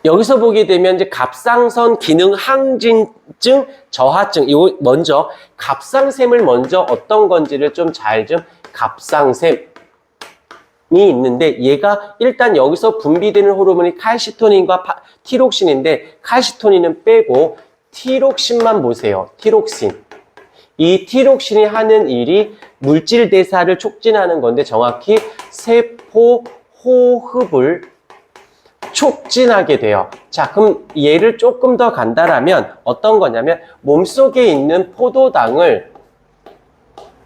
여기서 보게 되면 이제 갑상선 기능 항진증, 저하증. 이거 먼저 갑상샘을 먼저 어떤 건지를 좀 잘 좀 갑상샘이 있는데 얘가 일단 여기서 분비되는 호르몬이 칼시토닌과 티록신인데 칼시토닌은 빼고 티록신만 보세요. 티록신. 이 티록신이 하는 일이 물질 대사를 촉진하는 건데 정확히 세포 호흡을 촉진하게 돼요. 자, 그럼 얘를 조금 더 간단하면 어떤 거냐면 몸속에 있는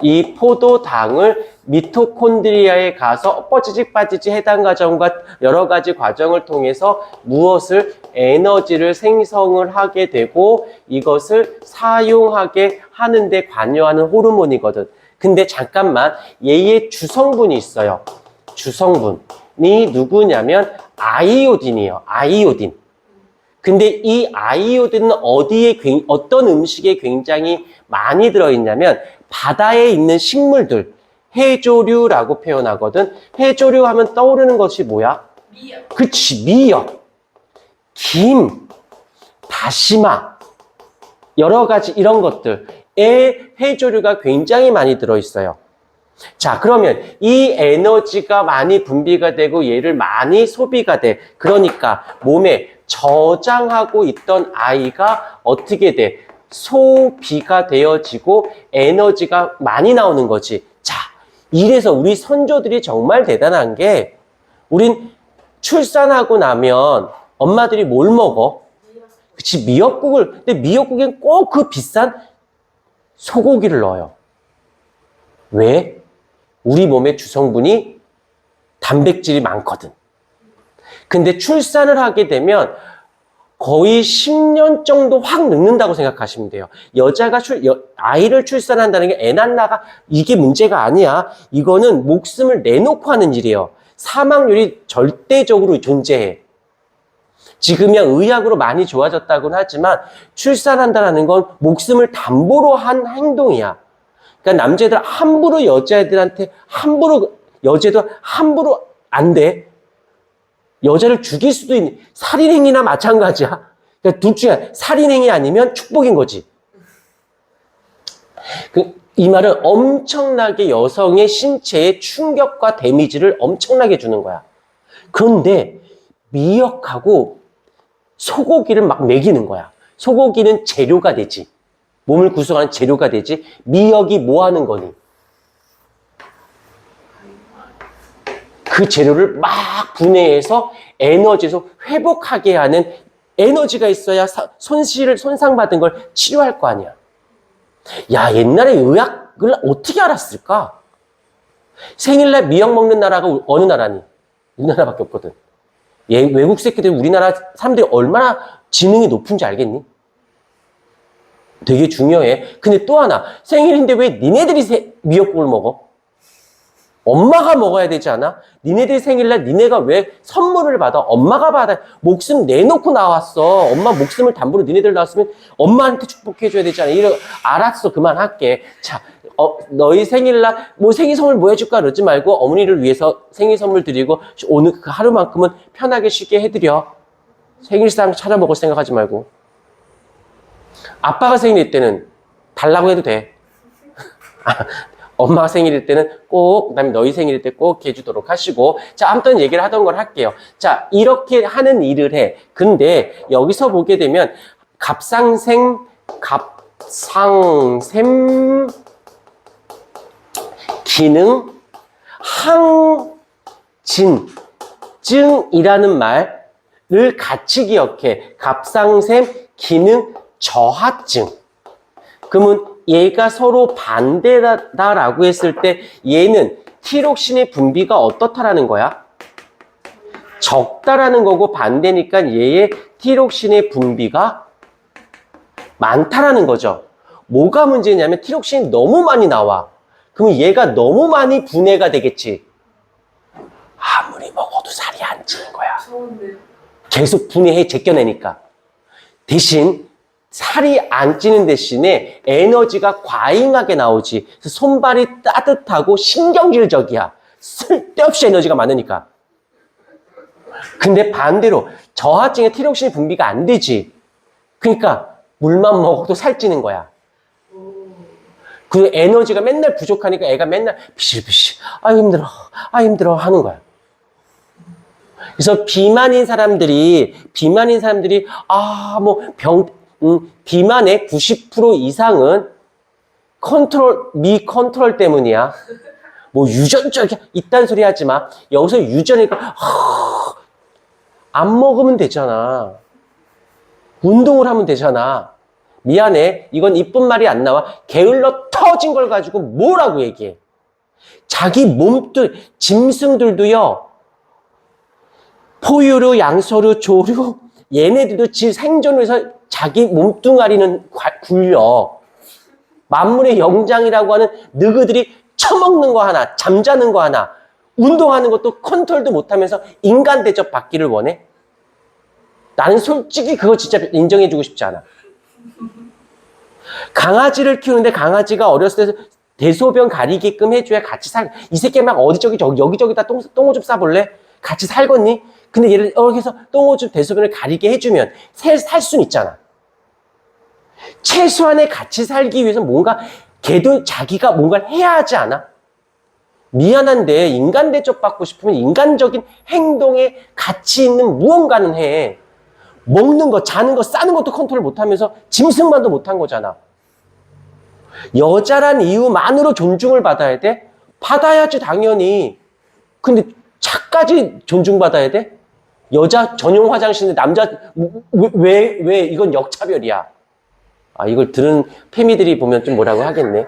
이 포도당을 미토콘드리아에 가서 뻗지직 빠지직 해당 과정과 여러 가지 과정을 통해서 무엇을 에너지를 생성을 하게 되고 이것을 사용하게 하는데 관여하는 호르몬이거든. 근데 잠깐만 얘의 주성분이 있어요. 주성분이 누구냐면 아이오딘이에요. 아이오딘. 근데 이 아이오딘은 어떤 음식에 굉장히 많이 들어있냐면 바다에 있는 식물들, 해조류라고 표현하거든. 해조류 하면 떠오르는 것이 뭐야? 미역. 그치, 미역, 김, 다시마, 여러 가지 이런 것들에 해조류가 굉장히 많이 들어있어요. 자, 그러면 이 에너지가 많이 분비가 되고 얘를 많이 소비가 돼. 그러니까 몸에 저장하고 있던 아이가 어떻게 돼? 소비가 되어지고 에너지가 많이 나오는 거지. 자, 이래서 우리 선조들이 정말 대단한 게 우린 출산하고 나면 엄마들이 뭘 먹어? 그치, 미역국을. 근데 미역국엔 꼭 그 비싼 소고기를 넣어요. 왜? 우리 몸의 주성분이 단백질이 많거든. 근데 출산을 하게 되면 거의 10년 정도 확 늙는다고 생각하시면 돼요. 여자가 아이를 출산한다는 게 애 낳나가 이게 문제가 아니야. 이거는 목숨을 내놓고 하는 일이에요. 사망률이 절대적으로 존재해. 지금이야 의학으로 많이 좋아졌다고는 하지만 출산한다는 건 목숨을 담보로 한 행동이야. 그러니까 남자애들 함부로 여자애들한테 여자애도 함부로 안 돼. 여자를 죽일 수도 있는 살인행위나 마찬가지야. 그러니까 둘 중에 살인행위 아니면 축복인 거지. 이 말은 엄청나게 여성의 신체에 충격과 데미지를 엄청나게 주는 거야. 그런데 미역하고 소고기를 막 먹이는 거야. 소고기는 재료가 되지. 몸을 구성하는 재료가 되지. 미역이 뭐 하는 거니? 그 재료를 막 분해해서 에너지에서 회복하게 하는 에너지가 있어야 손상받은 걸 치료할 거 아니야. 야, 옛날에 의학을 어떻게 알았을까? 생일날 미역 먹는 나라가 어느 나라니? 우리나라밖에 없거든. 외국 새끼들 우리나라 사람들이 얼마나 지능이 높은지 알겠니? 되게 중요해. 근데 또 하나, 생일인데 왜 니네들이 미역국을 먹어? 엄마가 먹어야 되지 않아? 니네들 생일날 니네가 왜 선물을 받아? 엄마가 받아. 목숨 내놓고 나왔어. 엄마 목숨을 담보로 니네들 나왔으면 엄마한테 축복해줘야 되지 않아? 알았어. 그만할게. 자, 너희 생일날 뭐 생일 선물 뭐 해줄까? 그러지 말고 어머니를 위해서 생일 선물 드리고 오늘 그 하루만큼은 편하게 쉬게 해드려. 생일상 차려 먹을 생각하지 말고. 아빠가 생일일 때는 달라고 해도 돼. 엄마가 생일일 때는 꼭, 그다음에 너희 생일일 때 꼭 해주도록 하시고. 자, 아무튼 얘기를 하던 걸 할게요. 자, 이렇게 하는 일을 해. 근데 여기서 보게 되면 갑상샘 기능 항진증이라는 말을 같이 기억해. 갑상샘 기능 저하증. 그러면 얘가 서로 반대다라고 했을 때 얘는 티록신의 분비가 어떻다라는 거야? 적다라는 거고 반대니까 얘의 티록신의 분비가 많다라는 거죠. 뭐가 문제냐면 티록신이 너무 많이 나와. 그럼 얘가 너무 많이 분해가 되겠지. 아무리 먹어도 살이 안 찌는 거야. 계속 분해해 제껴내니까. 대신 살이 안 찌는 대신에 에너지가 과잉하게 나오지. 그래서 손발이 따뜻하고 신경질적이야. 쓸데없이 에너지가 많으니까. 근데 반대로 저하증에 티록신이 분비가 안 되지. 그러니까 물만 먹어도 살찌는 거야. 그 에너지가 맨날 부족하니까 애가 맨날 비실비실 아 힘들어 하는 거야. 그래서 비만인 사람들이 비만의 90% 이상은 컨트롤 때문이야. 뭐 유전적인 이딴 소리 하지 마. 여기서 유전이니까 안 먹으면 되잖아. 운동을 하면 되잖아. 미안해. 이건 이쁜 말이 안 나와. 게을러 터진 걸 가지고 뭐라고 얘기해. 자기 몸도 짐승들도요. 포유류, 양서류, 조류 얘네들도 지 생존을 위해서 자기 몸뚱아리는 굴려. 만물의 영장이라고 하는 너희들이 처먹는 거 하나, 잠자는 거 하나, 운동하는 것도 컨트롤도 못하면서 인간 대접 받기를 원해? 나는 솔직히 그거 진짜 인정해주고 싶지 않아. 강아지를 키우는데 강아지가 어렸을 때 대소변 가리게끔 해줘야 같이 이 새끼 막 여기저기다 똥오줌 싸볼래? 같이 살겠니? 근데 얘를 이렇게 해서 똥오줌 대소변을 가리게 해주면 살 수는 있잖아. 최소한의 같이 살기 위해서 뭔가 걔도 자기가 뭔가를 해야 하지 않아? 미안한데 인간 대접 받고 싶으면 인간적인 행동에 가치 있는 무언가는 해. 먹는 거, 자는 거, 싸는 것도 컨트롤 못하면서 짐승만도 못한 거잖아. 여자란 이유만으로 존중을 받아야 돼? 받아야지 당연히. 근데 차까지 존중받아야 돼? 여자 전용 화장실인데 남자 왜 이건 역차별이야. 아, 이걸 들은 페미들이 보면 좀 뭐라고 하겠네.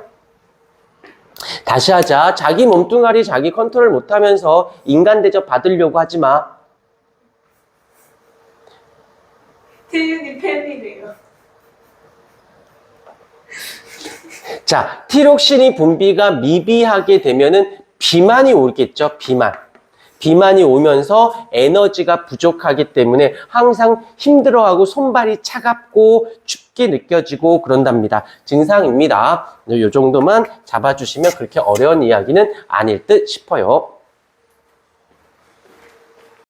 다시 하자. 자기 몸뚱아리 자기 컨트롤 못하면서 인간 대접 받으려고 하지 마. 태윤이 팬이래요. 자, 티록신이 분비가 미비하게 되면은 비만이 오겠죠. 비만이 오면서 에너지가 부족하기 때문에 항상 힘들어하고 손발이 차갑고 춥게 느껴지고 그런답니다. 증상입니다. 이 정도만 잡아주시면 그렇게 어려운 이야기는 아닐 듯 싶어요.